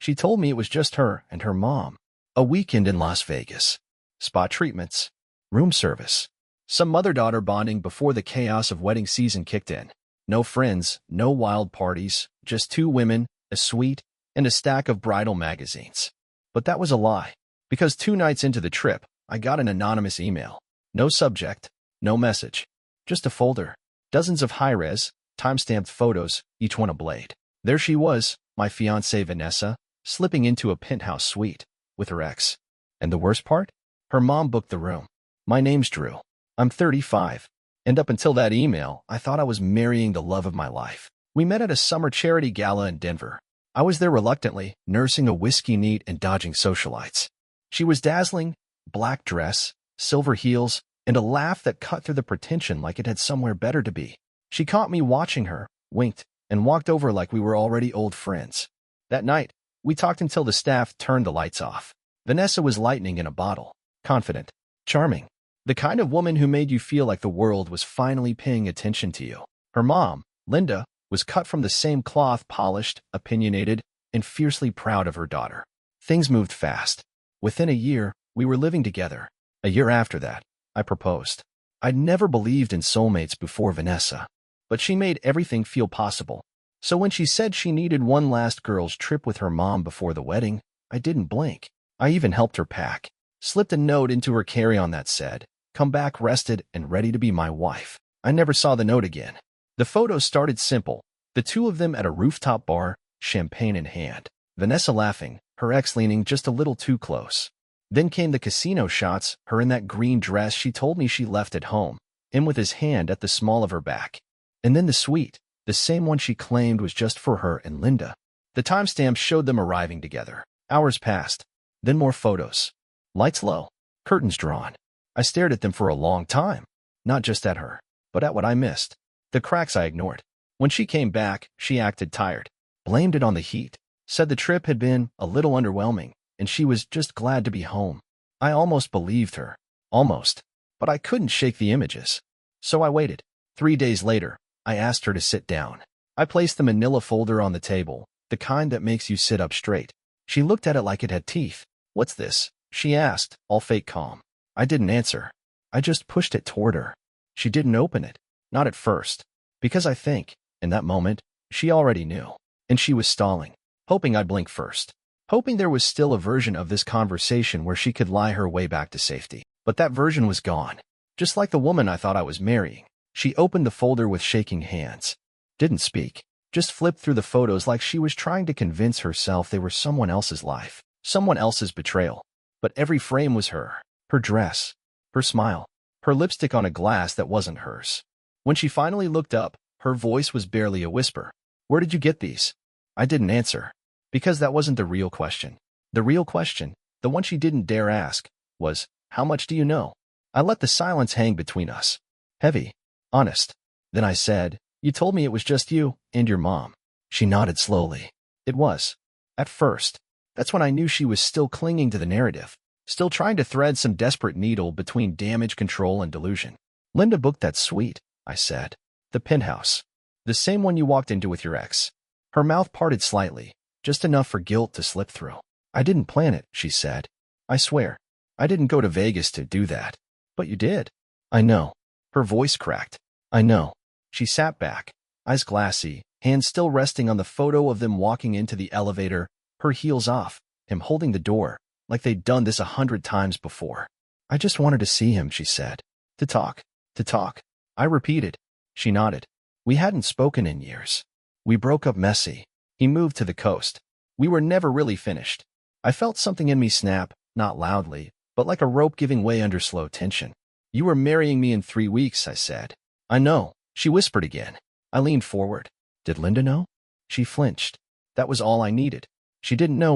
She told me it was just her and her mom. A weekend in Las Vegas. Spa treatments. Room service. Some mother-daughter bonding before the chaos of wedding season kicked in. No friends, no wild parties, just two women, a suite, and a stack of bridal magazines. But that was a lie, because 2 nights into the trip, I got an anonymous email. No subject, no message. Just a folder. Dozens of high-res, time-stamped photos, each one a blade. There she was, my fiancée Vanessa, slipping into a penthouse suite with her ex. And the worst part? Her mom booked the room. My name's Drew. I'm 35. And up until that email, I thought I was marrying the love of my life. We met at a summer charity gala in Denver. I was there reluctantly, nursing a whiskey neat and dodging socialites. She was dazzling, black dress, silver heels, and a laugh that cut through the pretension like it had somewhere better to be. She caught me watching her, winked, and walked over like we were already old friends. That night, we talked until the staff turned the lights off. Vanessa was lightning in a bottle, confident, charming. The kind of woman who made you feel like the world was finally paying attention to you. Her mom, Linda, was cut from the same cloth, polished, opinionated, and fiercely proud of her daughter. Things moved fast. Within a year, we were living together. A year after that, I proposed. I'd never believed in soulmates before Vanessa, but she made everything feel possible. So when she said she needed one last girls' trip with her mom before the wedding, I didn't blink. I even helped her pack. Slipped a note into her carry-on that said, "Come back rested and ready to be my wife." I never saw the note again. The photos started simple. The two of them at a rooftop bar, champagne in hand. Vanessa laughing, her ex leaning just a little too close. Then came the casino shots, her in that green dress she told me she left at home, him with his hand at the small of her back. And then the suite, the same one she claimed was just for her and Linda. The timestamps showed them arriving together. Hours passed. Then more photos. Lights low, curtains drawn. I stared at them for a long time, not just at her, but at what I missed. The cracks I ignored. When she came back, she acted tired, blamed it on the heat, said the trip had been a little underwhelming, and she was just glad to be home. I almost believed her. Almost. But I couldn't shake the images. So I waited. 3 days later, I asked her to sit down. I placed the manila folder on the table, the kind that makes you sit up straight. She looked at it like it had teeth. "What's this?" she asked, all fake calm. I didn't answer. I just pushed it toward her. She didn't open it. Not at first. Because I think, in that moment, she already knew. And she was stalling, hoping I'd blink first. Hoping there was still a version of this conversation where she could lie her way back to safety. But that version was gone. Just like the woman I thought I was marrying. She opened the folder with shaking hands. Didn't speak. Just flipped through the photos like she was trying to convince herself they were someone else's life. Someone else's betrayal. But every frame was her. Her dress. Her smile. Her lipstick on a glass that wasn't hers. When she finally looked up, her voice was barely a whisper. "Where did you get these?" I didn't answer. Because that wasn't the real question. The real question, the one she didn't dare ask, was, "How much do you know?" I let the silence hang between us. Heavy. Honest. Then I said, "You told me it was just you and your mom." She nodded slowly. It was. At first. That's when I knew she was still clinging to the narrative. Still trying to thread some desperate needle between damage control and delusion. "Linda booked that suite," I said. "The penthouse. The same one you walked into with your ex." Her mouth parted slightly, just enough for guilt to slip through. "I didn't plan it," she said. "I swear. I didn't go to Vegas to do that." "But you did." "I know." Her voice cracked. "I know." She sat back, eyes glassy, hands still resting on the photo of them walking into the elevator, her heels off, him holding the door, like they'd done this 100 times before. "I just wanted to see him," she said. To talk. To talk." I repeated. She nodded. We hadn't spoken in years. We broke up messy. He moved to the coast. We were never really finished. I felt something in me snap, not loudly, but like a rope giving way under slow tension. "You were marrying me in 3 weeks," I said. "I know," she whispered again. I leaned forward. "Did Linda know?" She flinched. That was all I needed. She didn't know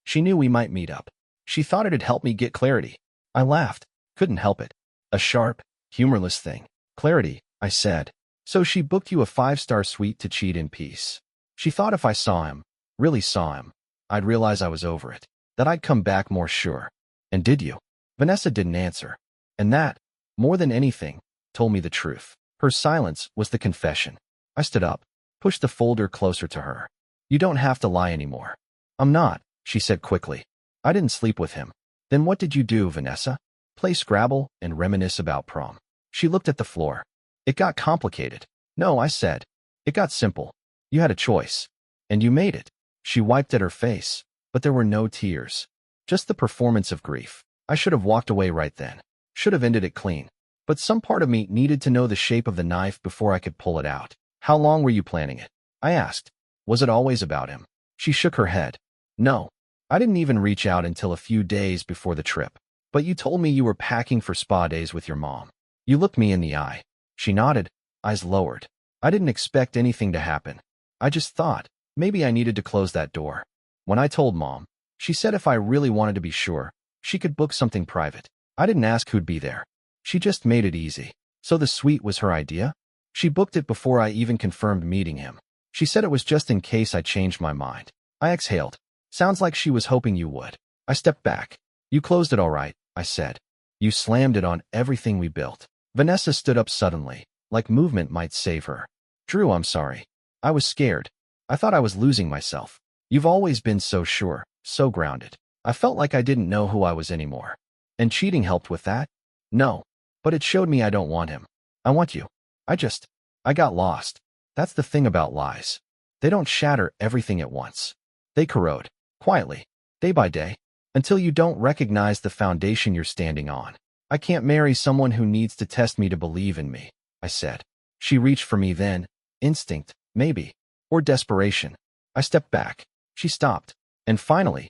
She knew we might meet up. She thought it'd help me get clarity. I laughed. Couldn't help it. A sharp, humorless thing. "Clarity," I said. "So she booked you a 5-star suite to cheat in peace." She thought if I saw him, really saw him, I'd realize I was over it. That I'd come back more sure. "And did you?" Vanessa didn't answer. And that, more than anything, told me the truth. Her silence was the confession. I stood up, pushed the folder closer to her. "You don't have to lie anymore." I'm not, she said quickly. I didn't sleep with him. Then what did you do, Vanessa? Play Scrabble and reminisce about prom. She looked at the floor. It got complicated. No, I said. It got simple. You had a choice. And you made it. She wiped at her face, but there were no tears. Just the performance of grief. I should have walked away right then. Should have ended it clean. But some part of me needed to know the shape of the knife before I could pull it out. How long were you planning it? I asked. Was it always about him? She shook her head. No. I didn't even reach out until a few days before the trip. But you told me you were packing for spa days with your mom. You looked me in the eye. She nodded, eyes lowered. I didn't expect anything to happen. I just thought, maybe I needed to close that door. When I told Mom, she said if I really wanted to be sure, she could book something private. I didn't ask who'd be there. She just made it easy. So the suite was her idea? She booked it before I even confirmed meeting him. She said it was just in case I changed my mind. I exhaled. Sounds like she was hoping you would. I stepped back. You closed it all right, I said. You slammed it on everything we built. Vanessa stood up suddenly, like movement might save her. Drew, I'm sorry. I was scared. I thought I was losing myself. You've always been so sure, so grounded. I felt like I didn't know who I was anymore. And cheating helped with that? No. But it showed me I don't want him. I want you. I got lost. That's the thing about lies. They don't shatter everything at once. They corrode, quietly, day by day, until you don't recognize the foundation you're standing on. I can't marry someone who needs to test me to believe in me, I said. She reached for me then. Instinct, maybe. Or desperation. I stepped back. She stopped. And finally,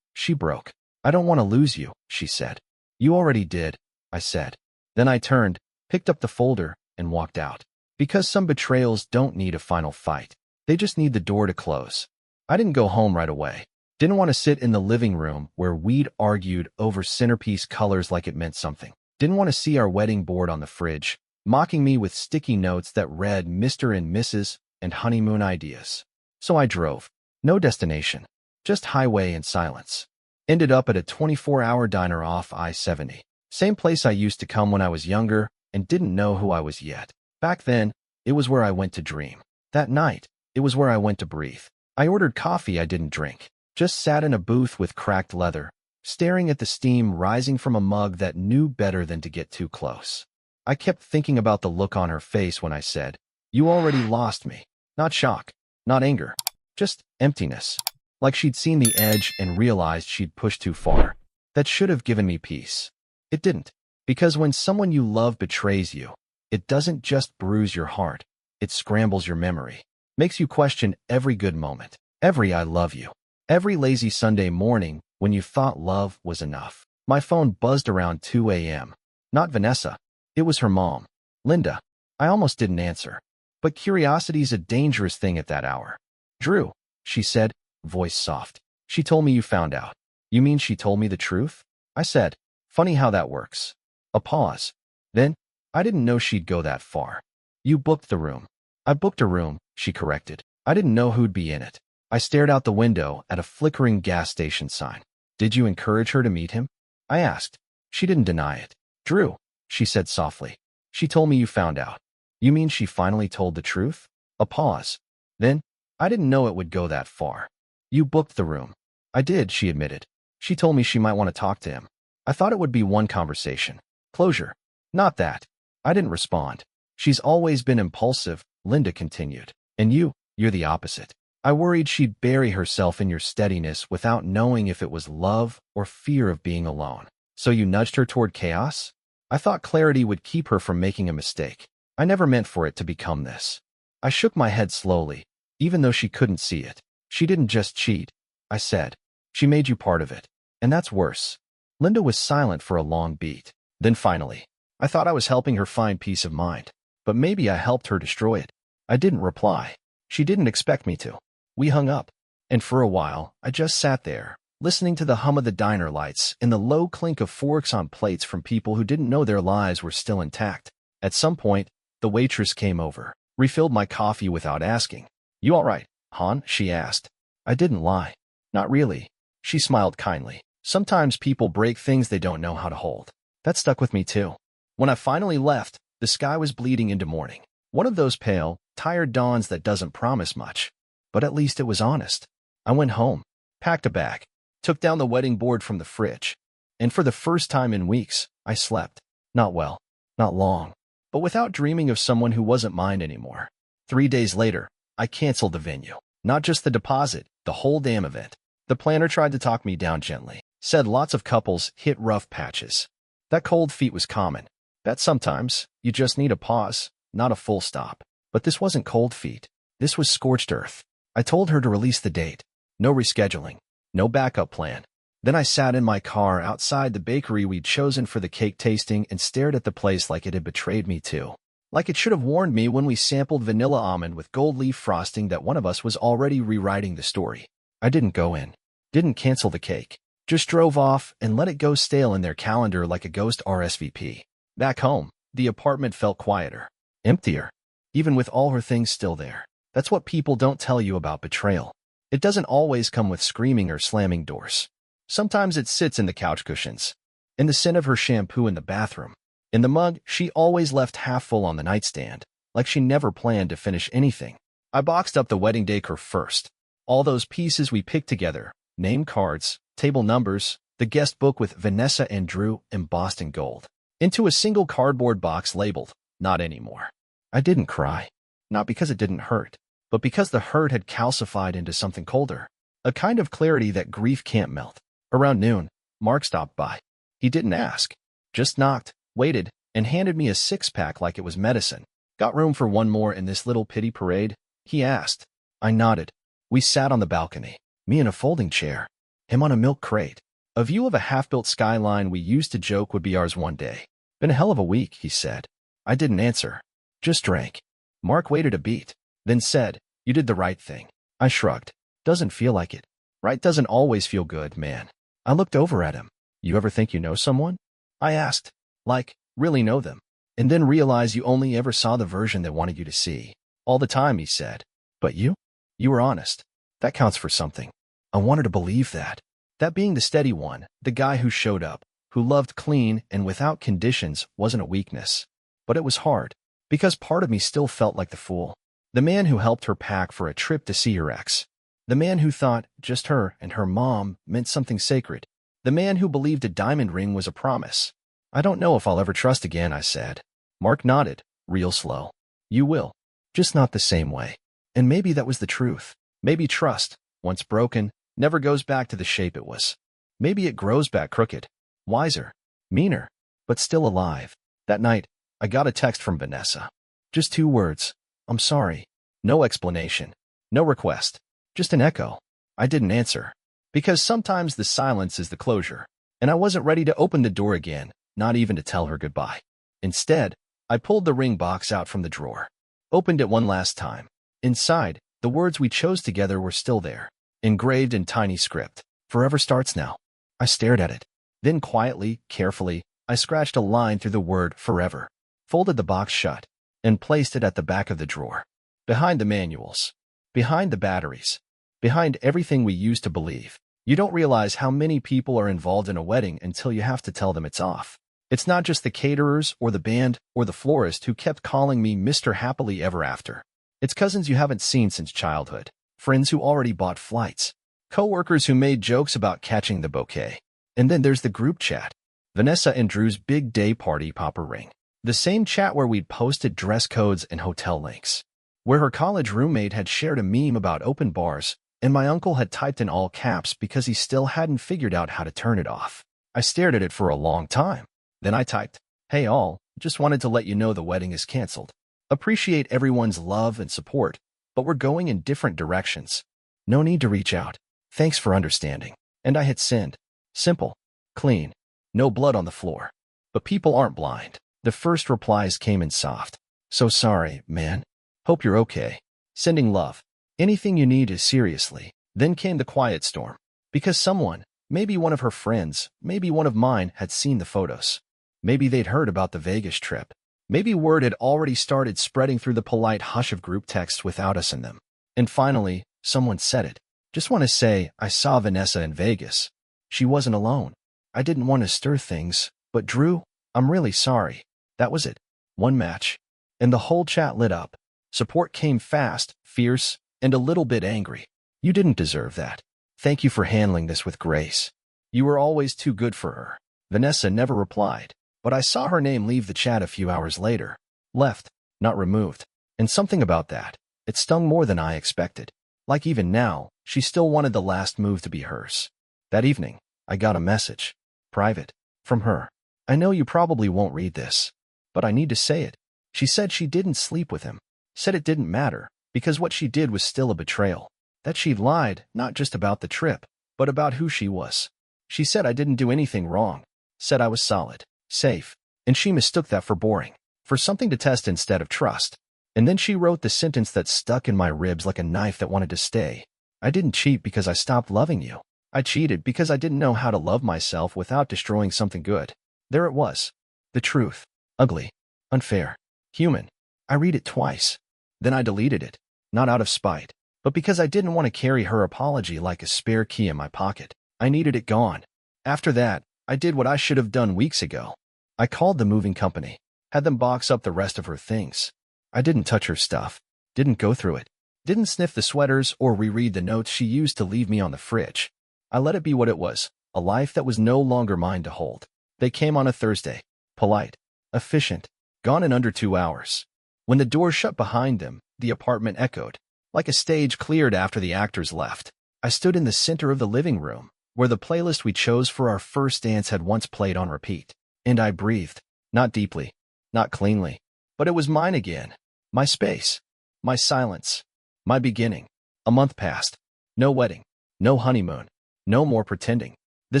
she broke. I don't want to lose you, she said. You already did, I said. Then I turned, picked up the folder, and walked out. Because some betrayals don't need a final fight. They just need the door to close. I didn't go home right away. Didn't want to sit in the living room where we'd argued over centerpiece colors like it meant something. Didn't want to see our wedding board on the fridge, mocking me with sticky notes that read Mr. and Mrs. and honeymoon ideas. So I drove. No destination. Just highway and silence. Ended up at a 24-hour diner off I-70. Same place I used to come when I was younger and didn't know who I was yet. Back then, it was where I went to dream. That night, it was where I went to breathe. I ordered coffee I didn't drink. Just sat in a booth with cracked leather, staring at the steam rising from a mug that knew better than to get too close. I kept thinking about the look on her face when I said, "You already lost me." Not shock, not anger, just emptiness. Like she'd seen the edge and realized she'd pushed too far. That should have given me peace. It didn't. Because when someone you love betrays you, it doesn't just bruise your heart, it scrambles your memory. Makes you question every good moment, every I love you, every lazy Sunday morning when you thought love was enough. My phone buzzed around 2 a.m. Not Vanessa. It was her mom, Linda. I almost didn't answer. But curiosity's a dangerous thing at that hour. Drew, she said, voice soft. She told me you found out. You mean she told me the truth? I said, funny how that works. A pause. Then, I didn't know she'd go that far. You booked the room. I booked a room, she corrected. I didn't know who'd be in it. I stared out the window at a flickering gas station sign. Did you encourage her to meet him? I asked. She didn't deny it. Drew, she said softly. She told me you found out. You mean she finally told the truth? A pause. Then, I didn't know it would go that far. You booked the room. I did, she admitted. She told me she might want to talk to him. I thought it would be one conversation. Closure. Not that. I didn't respond. She's always been impulsive, Linda continued. And you're the opposite. I worried she'd bury herself in your steadiness without knowing if it was love or fear of being alone. So you nudged her toward chaos? I thought clarity would keep her from making a mistake. I never meant for it to become this. I shook my head slowly, even though she couldn't see it. She didn't just cheat, I said. She made you part of it. And that's worse. Linda was silent for a long beat. Then finally, I thought I was helping her find peace of mind. But maybe I helped her destroy it. I didn't reply. She didn't expect me to. We hung up. And for a while, I just sat there, listening to the hum of the diner lights and the low clink of forks on plates from people who didn't know their lives were still intact. At some point, the waitress came over, refilled my coffee without asking. You all right, hon? She asked. I didn't lie. Not really. She smiled kindly. Sometimes people break things they don't know how to hold. That stuck with me too. When I finally left, the sky was bleeding into morning. One of those pale, tired dawns that doesn't promise much. But at least it was honest. I went home. packed a bag, took down the wedding board from the fridge, and for the first time in weeks, I slept. Not well, not long, but without dreaming of someone who wasn't mine anymore. 3 days later, I canceled the venue. Not just the deposit, the whole damn event. The planner tried to talk me down gently, said lots of couples hit rough patches. That cold feet was common. That sometimes, you just need a pause, not a full stop. But this wasn't cold feet. This was scorched earth. I told her to release the date. No rescheduling. No backup plan. Then I sat in my car outside the bakery we'd chosen for the cake tasting and stared at the place like it had betrayed me too. Like it should have warned me when we sampled vanilla almond with gold leaf frosting that one of us was already rewriting the story. I didn't go in. Didn't cancel the cake. Just drove off and let it go stale in their calendar like a ghost RSVP. Back home, the apartment felt quieter. Emptier. Even with all her things still there. That's what people don't tell you about betrayal. It doesn't always come with screaming or slamming doors. Sometimes it sits in the couch cushions, in the scent of her shampoo in the bathroom, in the mug she always left half full on the nightstand, like she never planned to finish anything. I boxed up the wedding decor first. All those pieces we picked together, name cards, table numbers, the guest book with Vanessa and Drew embossed in gold, into a single cardboard box labeled, "Not anymore." I didn't cry. Not because it didn't hurt, but because the hurt had calcified into something colder. A kind of clarity that grief can't melt. Around noon, Mark stopped by. He didn't ask. Just knocked, waited, and handed me a six-pack like it was medicine. "Got room for one more in this little pity parade?" he asked. I nodded. We sat on the balcony, me in a folding chair, him on a milk crate. A view of a half-built skyline we used to joke would be ours one day. "Been a hell of a week," he said. I didn't answer. Just drank. Mark waited a beat, then said, "You did the right thing." I shrugged. "Doesn't feel like it." "Right doesn't always feel good, man." I looked over at him. "You ever think you know someone?" I asked. Like, really know them. And then realize you only ever saw the version they wanted you to see. "All the time," he said. "But you? You were honest. That counts for something." I wanted to believe that. That being the steady one, the guy who showed up, who loved clean and without conditions, wasn't a weakness. But it was hard, because part of me still felt like the fool. The man who helped her pack for a trip to see her ex. The man who thought just her and her mom meant something sacred. The man who believed a diamond ring was a promise. "I don't know if I'll ever trust again," I said. Mark nodded, real slow. "You will. Just not the same way." And maybe that was the truth. Maybe trust, once broken, never goes back to the shape it was. Maybe it grows back crooked, wiser, meaner, but still alive. That night, I got a text from Vanessa. Just 2 words. "I'm sorry." No explanation. No request. Just an echo. I didn't answer. Because sometimes the silence is the closure. And I wasn't ready to open the door again, not even to tell her goodbye. Instead, I pulled the ring box out from the drawer. Opened it one last time. Inside, the words we chose together were still there, engraved in tiny script. "Forever starts now." I stared at it. Then quietly, carefully, I scratched a line through the word forever, folded the box shut, and placed it at the back of the drawer. Behind the manuals. Behind the batteries. Behind everything we used to believe. You don't realize how many people are involved in a wedding until you have to tell them it's off. It's not just the caterers or the band or the florist who kept calling me Mr. Happily Ever After. It's cousins you haven't seen since childhood, friends who already bought flights, coworkers who made jokes about catching the bouquet. And then there's the group chat. Vanessa and Drew's big day party popper ring. The same chat where we'd posted dress codes and hotel links. Where her college roommate had shared a meme about open bars, and my uncle had typed in all caps because he still hadn't figured out how to turn it off. I stared at it for a long time. Then I typed, "Hey all, just wanted to let you know the wedding is canceled. Appreciate everyone's love and support, but we're going in different directions. No need to reach out. Thanks for understanding." And I hit send. Simple. Clean. No blood on the floor. But people aren't blind. The first replies came in soft. "So sorry, man. Hope you're okay. Sending love. Anything you need is seriously." Then came the quiet storm. Because someone, maybe one of her friends, maybe one of mine, had seen the photos. Maybe they'd heard about the Vegas trip. Maybe word had already started spreading through the polite hush of group texts without us in them. And finally, someone said it. "Just want to say, I saw Vanessa in Vegas. She wasn't alone. I didn't want to stir things, but Drew, I'm really sorry." That was it. One match. And the whole chat lit up. Support came fast, fierce, and a little bit angry. "You didn't deserve that. Thank you for handling this with grace. You were always too good for her. Vanessa never replied, but I saw her name leave the chat a few hours later. Left, not removed. And something about that. It stung more than I expected. Like even now, she still wanted the last move to be hers. That evening, I got a message. Private. From her. I know you probably won't read this, but I need to say it. She said she didn't sleep with him. Said it didn't matter, because what she did was still a betrayal. That she'd lied, not just about the trip, but about who she was. She said I didn't do anything wrong. Said I was solid, safe, and she mistook that for boring, for something to test instead of trust. And then she wrote the sentence that stuck in my ribs like a knife that wanted to stay. I didn't cheat because I stopped loving you. I cheated because I didn't know how to love myself without destroying something good. There it was. The truth. Ugly. Unfair. Human. I read it twice. Then I deleted it. Not out of spite, but because I didn't want to carry her apology like a spare key in my pocket. I needed it gone. After that, I did what I should have done weeks ago. I called the moving company. Had them box up the rest of her things. I didn't touch her stuff. Didn't go through it. Didn't sniff the sweaters or reread the notes she used to leave me on the fridge. I let it be what it was, a life that was no longer mine to hold. They came on a Thursday. Polite. Efficient. Gone in under 2 hours. When the door shut behind them, the apartment echoed. Like a stage cleared after the actors left. I stood in the center of the living room, where the playlist we chose for our first dance had once played on repeat. And I breathed. Not deeply. Not cleanly. But it was mine again. My space. My silence. My beginning. A month passed. No wedding. No honeymoon. No more pretending. The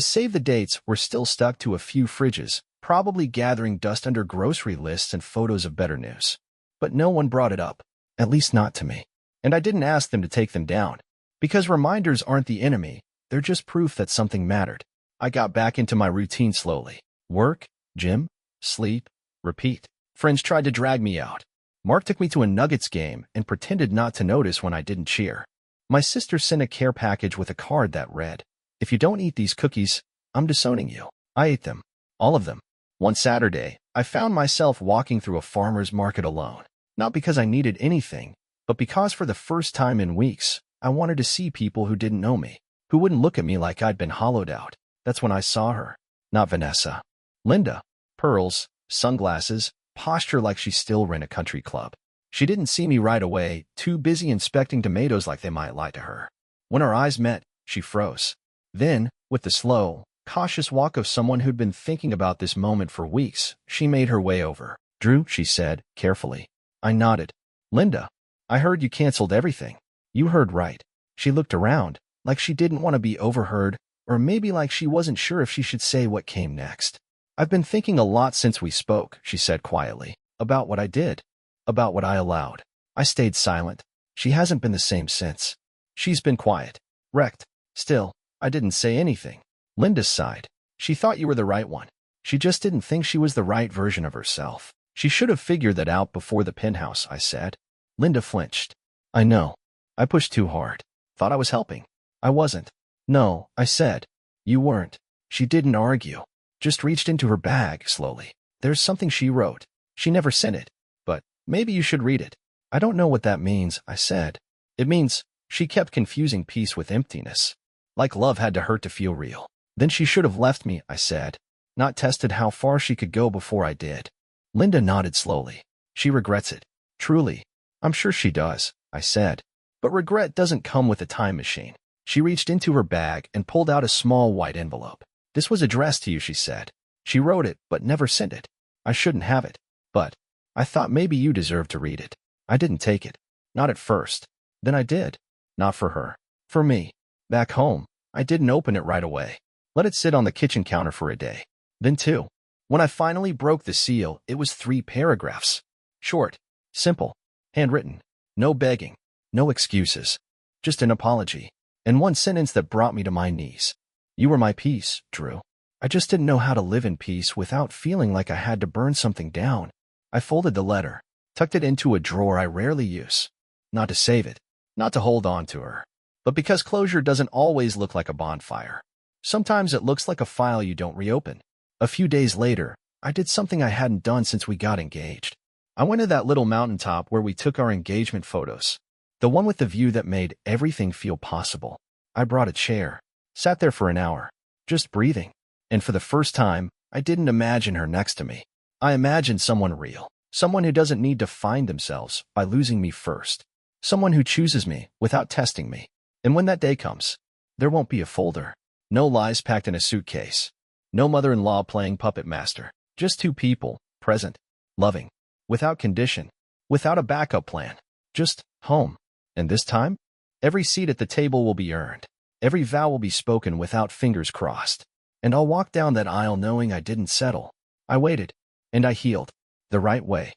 save the dates were still stuck to a few fridges, probably gathering dust under grocery lists and photos of better news. But no one brought it up. At least not to me. And I didn't ask them to take them down. Because reminders aren't the enemy, they're just proof that something mattered. I got back into my routine slowly. Work, gym, sleep, repeat. Friends tried to drag me out. Mark took me to a Nuggets game and pretended not to notice when I didn't cheer. My sister sent a care package with a card that read, "If you don't eat these cookies, I'm disowning you." I ate them. All of them. One Saturday, I found myself walking through a farmer's market alone. Not because I needed anything, but because for the first time in weeks, I wanted to see people who didn't know me, who wouldn't look at me like I'd been hollowed out. That's when I saw her. Not Vanessa. Linda. Pearls, sunglasses, posture like she still ran a country club. She didn't see me right away, too busy inspecting tomatoes like they might lie to her. When our eyes met, she froze. Then, with the slow, cautious walk of someone who'd been thinking about this moment for weeks, she made her way over. "Drew," she said, carefully. I nodded. "Linda, I heard you canceled everything." "You heard right." She looked around, like she didn't want to be overheard, or maybe like she wasn't sure if she should say what came next. "I've been thinking a lot since we spoke," she said quietly, "about what I did, about what I allowed." I stayed silent. She hasn't been the same since. She's been quiet, wrecked. Still, I didn't say anything. Linda sighed. "She thought you were the right one. She just didn't think she was the right version of herself. She should have figured that out before the penthouse," I said. Linda flinched. "I know. I pushed too hard. Thought I was helping. I wasn't." "No," I said. "You weren't." She didn't argue. Just reached into her bag slowly. "There's something she wrote. She never sent it, but maybe you should read it." "I don't know what that means," I said. "It means," she kept confusing peace with emptiness. "Like love had to hurt to feel real. Then she should have left me," I said. "Not tested how far she could go before I did." Linda nodded slowly. "She regrets it. Truly. I'm sure she does," I said. "But regret doesn't come with a time machine." She reached into her bag and pulled out a small white envelope. "This was addressed to you," she said. "She wrote it, but never sent it. I shouldn't have it. But I thought maybe you deserved to read it." I didn't take it. Not at first. Then I did. Not for her. For me. Back home, I didn't open it right away. Let it sit on the kitchen counter for a day. Then 2. When I finally broke the seal, it was 3 paragraphs. Short. Simple. Handwritten. No begging. No excuses. Just an apology. And one sentence that brought me to my knees. "You were my peace, Drew. I just didn't know how to live in peace without feeling like I had to burn something down." I folded the letter, tucked it into a drawer I rarely use. Not to save it, not to hold on to her, but because closure doesn't always look like a bonfire. Sometimes it looks like a file you don't reopen. A few days later, I did something I hadn't done since we got engaged. I went to that little mountaintop where we took our engagement photos. The one with the view that made everything feel possible. I brought a chair, sat there for an hour, just breathing. And for the first time, I didn't imagine her next to me. I imagined someone real, someone who doesn't need to find themselves by losing me first, someone who chooses me without testing me. And when that day comes, there won't be a folder, no lies packed in a suitcase, no mother-in-law playing puppet master, just two people, present, loving, without condition, without a backup plan, just home. And this time, every seat at the table will be earned, every vow will be spoken without fingers crossed. And I'll walk down that aisle knowing I didn't settle. I waited, and I healed, the right way.